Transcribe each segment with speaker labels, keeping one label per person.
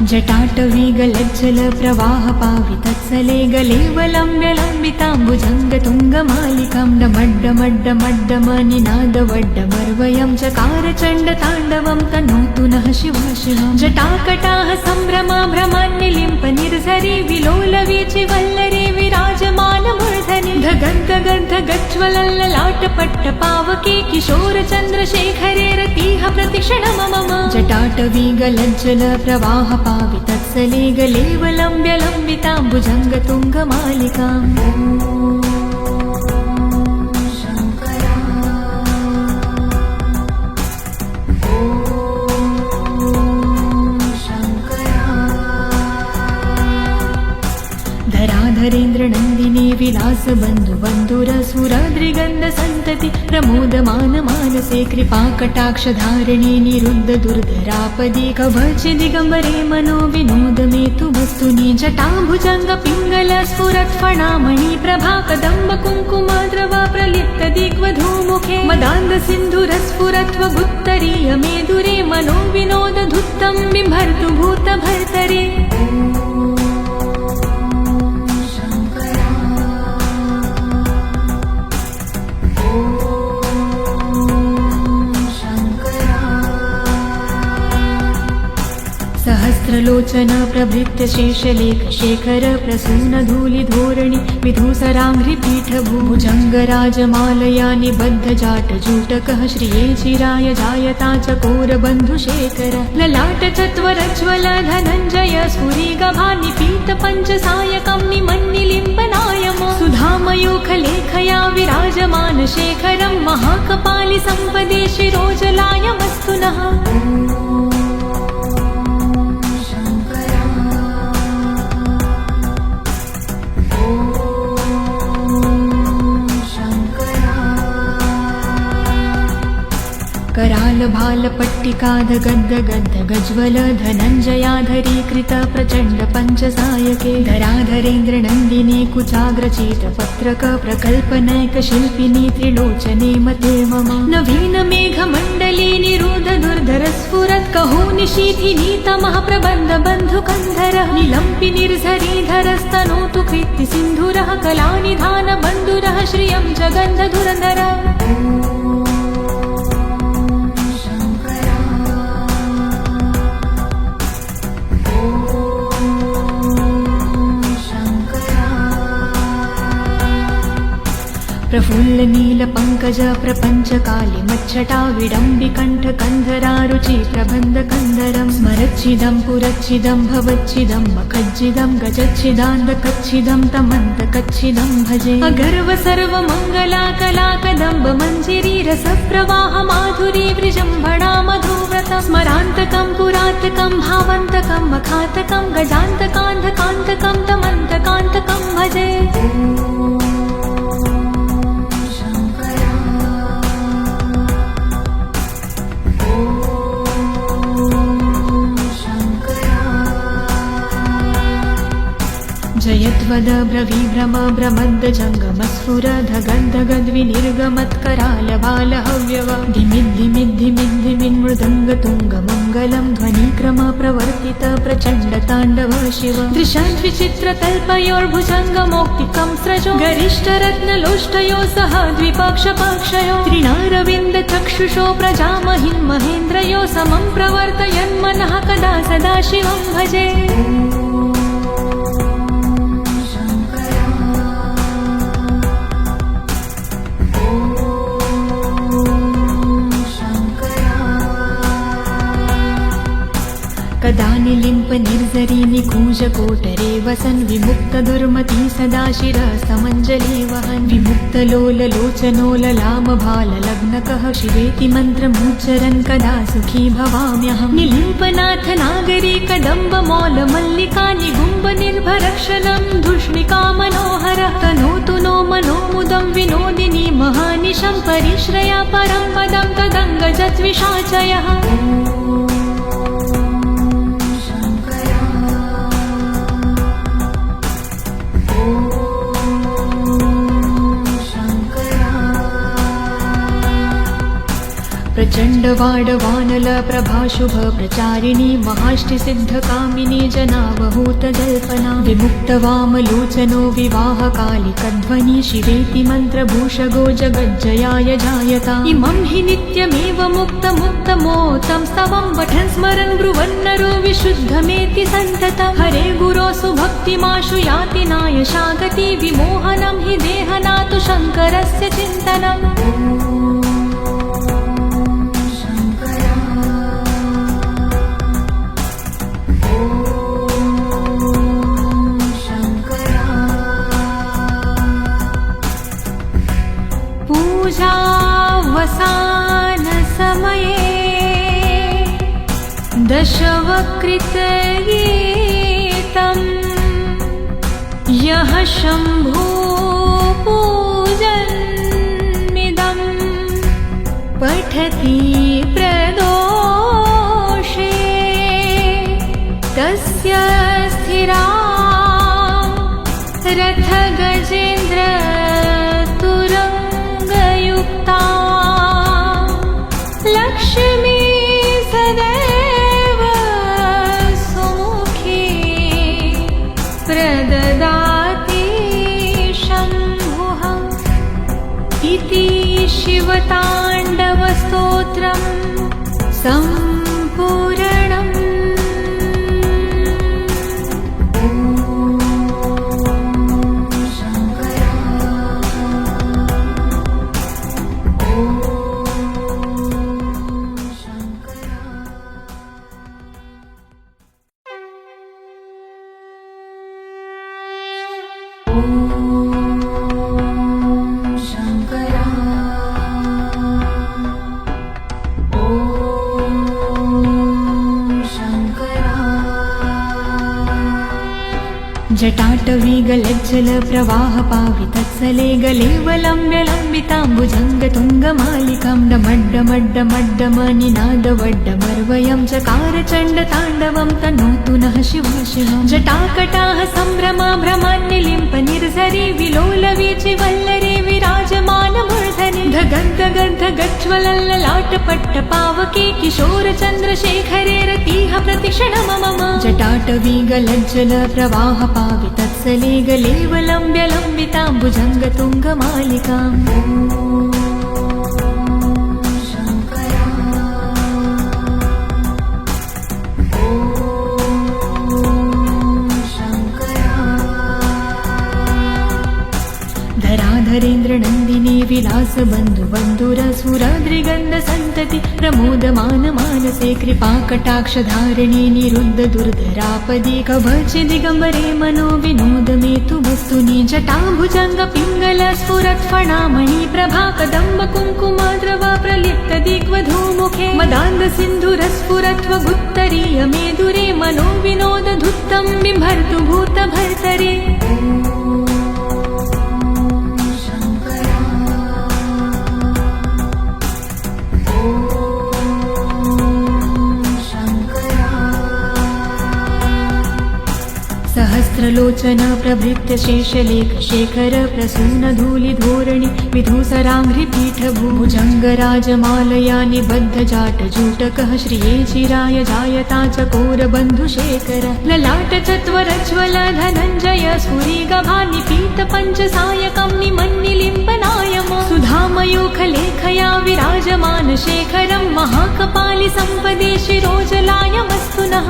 Speaker 1: जटाटवी गलज्जल प्रवाह पावितत्सले गलेवलम्ब्यलम्बिताम्बुजङ्गतुङ्गमालिकां डमड्डमड्डमड्डमनिनादवड्डमर्वयं चकार चण्डताण्डवं तनोतु नः शिवा शिवम् जटाकटाः सम्भ्रमा भ्रमान्निलिम्प निर्झरी विलोलवीचि वल्लरी विराजमानमूर्धनि धगन्धगन्धगज्ज्वलल्ललाटपट्टपावके किशोरचन्द्रशेखरे रतिः प्रतिक्षणं मम जटाटवी गलज्जल प्रवाह पावितत्सले गलेवलम्ब्यलम्बिताम्बुजङ्गतुङ्गमालिकाम् धराधरेन्द्र नन्दिनी विलास बन्धु बन्धुरसुराद्रिगन्ध सन्तति प्रमोदमान मानसे कृपाकटाक्षधारिणी निरुद्ध दुर्धरापदि कवच दिगम्बरे मनो विनोद मे तु वस्तुनि जटाभुजङ्ग पिङ्गल स्फुरत्फणामणि प्रभा कदम्ब कुङ्कुमाद्रव प्रलिप्त दिग्वधूमुखे मदान्ध सिन्धुरस्फुरत्वगुत्तरीय मेदुरे मनो विनोद धुत्तं बिम्भर्तु भूतभर्तरे सहस्रलोचन प्रभृत्य शेषलेख शेखर प्रसून धूलि धोरणि विधूसराङ्घ्रिपीठ भुजङ्गराजमालया निबद्ध जाट जूटकः श्रिये चिराय जायता चकोर बन्धुशेखर ललाट चत्वरज्वल धनञ्जय स्फुरिगभा निपीत पञ्चसायकं निमन्निलिम्बनायम सुधामयूखलेखया विराजमान शेखरं महाकपालि सम्पदे शिरोजलायमस्तु नः करालभालपट्टिकाध गद्द गद्द गज्वल धनञ्जयाधरीकृत प्रचण्ड पञ्चसायके धराधरेन्द्र नन्दिनी कुचाग्रचित पत्रक प्रकल्पनैक शिल्पिनी त्रिलोचने मते मम नवीन मेघमण्डली निरुद्ध दुर्धर स्फुरत् कहो निशीथिनी तमः प्रबन्ध बन्धुकन्धरः निलम्पि निर्झरीधरस्तनोतु कृत्ति सिन्धुरः कलानिधान बन्धुरः श्रियं जगन्ध धुरन्धर प्रफुल्ल नील पंकज प्रपंच काली मच्छटा विडम्बि कंठ कंधरारुचि प्रबंध कंधरं स्मरच्छिदं पुरच्छिदं भवच्छिदं मखज्जिदं गजच्छिदान्द कच्छिदं तमन्त कच्छिदं भजे अगर्व सर्व मंगला कला कदम्ब मंजिरी रस प्रवाह माधुरी वृजंभणा मधुव्रत स्मरान्तकं पुरातकं भावन्तकं मखातकं गजान्तकान्धकान्तकं तमन्तकान्तकं भजे जयद्वद ब्रवीभ्रम ब्रमद्द जङ्गमस्फुर धगद्दगद्विनिर्गमत्कराल बाल हव्यव धिमिद्धिमिद्धिमिद्धिमिन्मृदङ्गतुङ्गमङ्गलं ध्वनिक्रम प्रवर्तित प्रचण्ड ताण्डव शिव दृशाद्विचित्रतल्पयोर्भुजङ्गमौक्तिकं स्रजो गरिष्ठरत्नलोष्टयो सह द्विपक्षपक्षयो त्रिणारविन्द चक्षुषो प्रजामहिन् महेन्द्रयो समं प्रवर्तयन्मनः कदा सदा शिवं भजे कदा निलिम्प निर्झरी निकूज कोटरे वसन् विमुक्त दुर्मती सदा शिरः समञ्जली वहन् विमुक्त लोल लोचनोललाम भाल लग्नकः शिवेति मन्त्रमुच्चरन् कदा सुखी भवाम्यहम् निलिम्पनाथ नागरी कदम्ब मौल मल्लिका निगुम्ब निर्भरक्षलं धुष्मिका मनोहरः तनोतु नो मनोमुदं विनोदिनी महानिशं परिश्रया परं पदं तदङ्गजद्विषाचयः प्रचण्डवाडवानल प्रभाशुभ प्रचारिणी महाष्टिसिद्धकामिनी जनावहूतजल्पना विमुक्तवामलोचनो विवाहकालिकध्वनि शिवेति मन्त्रभूषगो जगज्जयाय जायता इमं हि नित्यमेव मुक्तमुत्तमोत्तं स्तवं पठन् स्मरन् ब्रुवन्नरो विशुद्धमेति सन्ततं हरे गुरोसु भक्तिमाशु याति नायशागति विमोहनं हि देहनातु शङ्करस्य चिन्तनम् पूजावसानसमये दशवक्त्रगीतम् यः शम्भो पूजन्मिदं पठति प्रदोषे तस्य स्थिरा रथगजेन्द्र लक्ष्मी सदैव सुमुखी प्रददाति शम्भुः इति शिवताण्डवस्तोत्रम् सम्पूर्णम्। जटाटवीगलज्जल प्रवाहपावितत्सले गलेवलम्ब्यलम्बिताम्बुजङ्गतुङ्गमालिकां डमड्डमड्डमड्डमनिनादवड्डमर्वयं चकारचण्डताण्डवं तनोतु नः शिवा शिवम् जटाकटाः सम्भ्रमा भ्रमान्निलिम्प निर्झरि विलोलवीचि वल्लरी विराजमानमूर्धनि धगन्धगन्धगज्ज्वलल्ललाटपट्टपावके किशोरचन्द्रशेखरे रतिः प्रतिक्षणं मम जटाटवीगलज्जल प्रवाहपावितत्सले गलेवलम्ब्यलम्बिताम्बुजङ्गतुङ्गमालिकाम् धराधरेन्द्रनन्दिनी विलासबन्धुबन्धुरसुराद्रिगन्धसन्तति प्रमोदमान मानसे कृपाकटाक्षधारिणी निरुद्धदुर्धरापदि कवचदिगम्बरे मनो विनोदमेतु वस्तुनि जटाभुजङ्गपिङ्गल स्फुरत्फणामणि प्रभा कदम्ब कुङ्कुमाद्रवा प्रलिप्तदिग्वधूमुखे मदान्धसिन्धुरस्फुरत्वगुत्तरीय मेदुरे मनो विनोदधुत्तं बिम्भर्तु भूतभर्तरे सहस्रलोचन प्रभृत्य शेषलेख शेखर प्रसून धूलिधोरणि विधूसराङ्घ्रिपीठभुजङ्गराजमालया निबद्धजाटजूटकः श्रिये चिराय जायता चकोरबन्धुशेखर ललाटचत्वरज्वल धनञ्जय स्फुरिगभानिपीतपञ्चसायकं निमन्निलिम्पनायम सुधामयूखलेखया विराजमान शेखरं महाकपालि सम्पदे शिरोजलायमस्तु नः।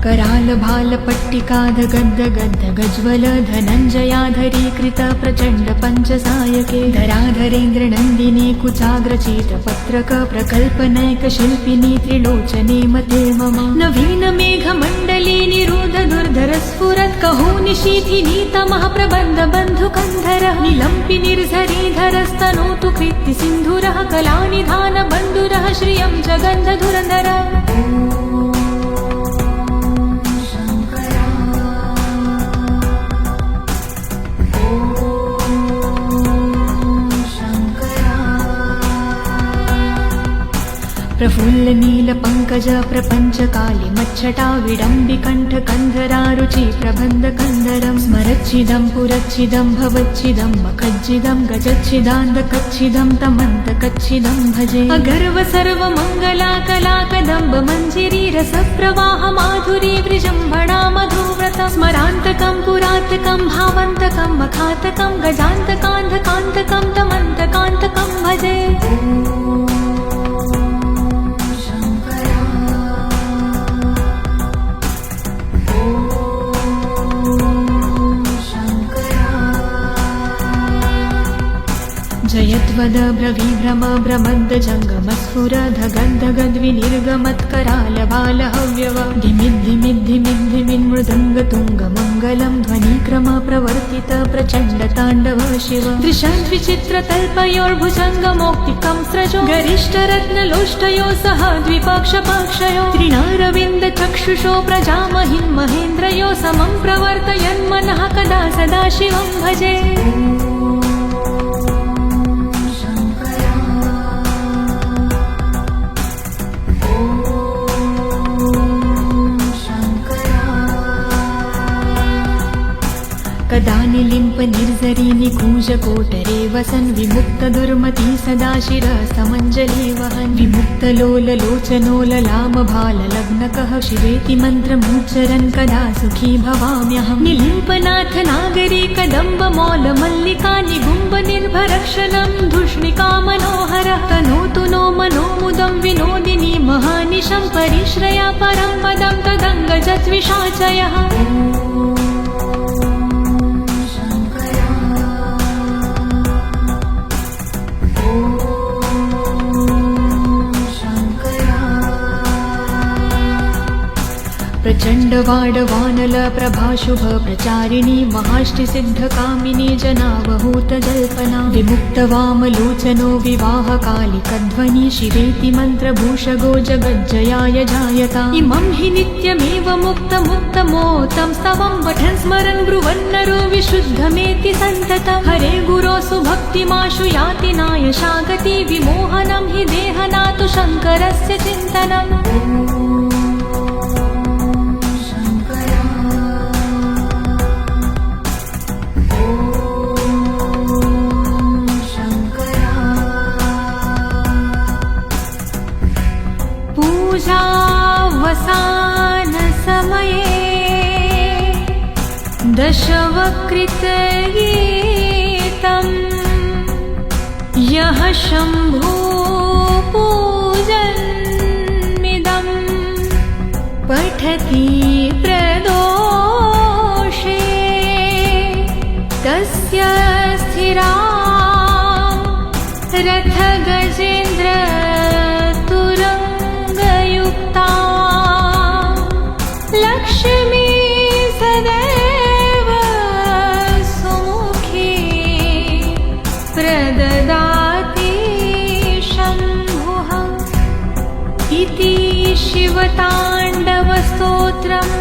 Speaker 1: करालभालपट्टिकाधगद्धगद्धगज्वल धनञ्जयाधरीकृत प्रचण्ड पञ्चसायके धराधरेन्द्रनन्दिनी कुचाग्रचित्रपत्रक प्रकल्पनैकशिल्पिनी त्रिलोचने मते मम नवीनमेघमण्डली निरुद्धदुर्धरस्फुरत् कहोनिशीथिनीतमः प्रबन्धबन्धुकन्धरः निलम्पि निर्झरीधरस्तनोतु कृत्तिसिन्धुरः कलानिधानबन्धुरः श्रियं जगन्धधुरन्धरः। प्रफुल्ल नील नीलपङ्कज प्रपञ्चकाली मच्छटा विडम्बिकण्ठ कन्धरारुचि प्रबन्धकन्धरं स्मरच्छिदं पुरच्छिदं भवच्छिदं मखज्जिदं गजच्छिदान्धकच्छिदं तमन्तकच्छिदं भजे अगर्व सर्वमङ्गला कलाकदम्ब मञ्जिरी रसप्रवाह माधुरी विजृम्भणा मधुव्रतं स्मरान्तकं पुरान्तकं भावन्तकं मखान्तकं गजान्तकान्धकान्तकं तमन्तकान्तकं भजे जयत्वद ब्रवीभ्रम भ्रमद् जङ्गमस्फुरधगन्धगद्विनिर्गमत्करालबालहव्यव धिमिद्धिमिद्धिमिद्धिमिन्मृदङ्गतुङ्गमङ्गलं ध्वनिक्रम प्रवर्तित प्रचण्ड ताण्डव शिव दृशाद्विचित्रतल्पयोर्भुजङ्गमौक्तिकं स्रजो गरिष्ठरत्नलोष्टयो सह द्विपक्षपक्षयो त्रिणारविन्दचक्षुषो प्रजामहिन् महेन्द्रयो समं प्रवर्तयन्मनः कदा सदा शिवं भजे कदा निलिम्प निर्झरी निकूजकोटरे वसन् विमुक्त दुर्मती सदा शिरसमञ्जलि वहन् विमुक्त लोललोचनो ललामभाललग्नकः शिवेति मन्त्रमुच्चरन् कदा सुखी भवाम्यहं निलिम्पनाथ नागरी कदम्ब मौलमल्लिका निगुम्ब निर्भरक्षणं धूष्णिका मनोहरः तनोतु नो मनोमुदं विनोदिनी महानिशं परिश्रया परं पदं तदङ्गजद्विषाचयः प्रचण्डवाडवानल प्रभाशुभ प्रचारिणी महाष्टिसिद्धकामिनी जनावहूतजल्पना विमुक्तवामलोचनो विवाहकालिकध्वनि शिवेति मन्त्रभूषगो जगज्जयाय जायता इमं हि नित्यमेव मुक्तमुक्तमोतं स्तवं पठन् स्मरन् ब्रुवन्नरो विशुद्धमेति सन्ततं हरे गुरो सुभक्तिमाशु याति नायशागति विमोहनं हि देहनातु शङ्करस्य चिन्तनम् पूजावसान समये दशवक्त्रगीतं यः शम्भो पूजन्मिदं पठति प्रदोषे तस्य स्थिरा रथगजेन्द्र लक्ष्मी सदैव सुमुखी प्रददाति शम्भुः इति शिवताण्डवस्तोत्रम्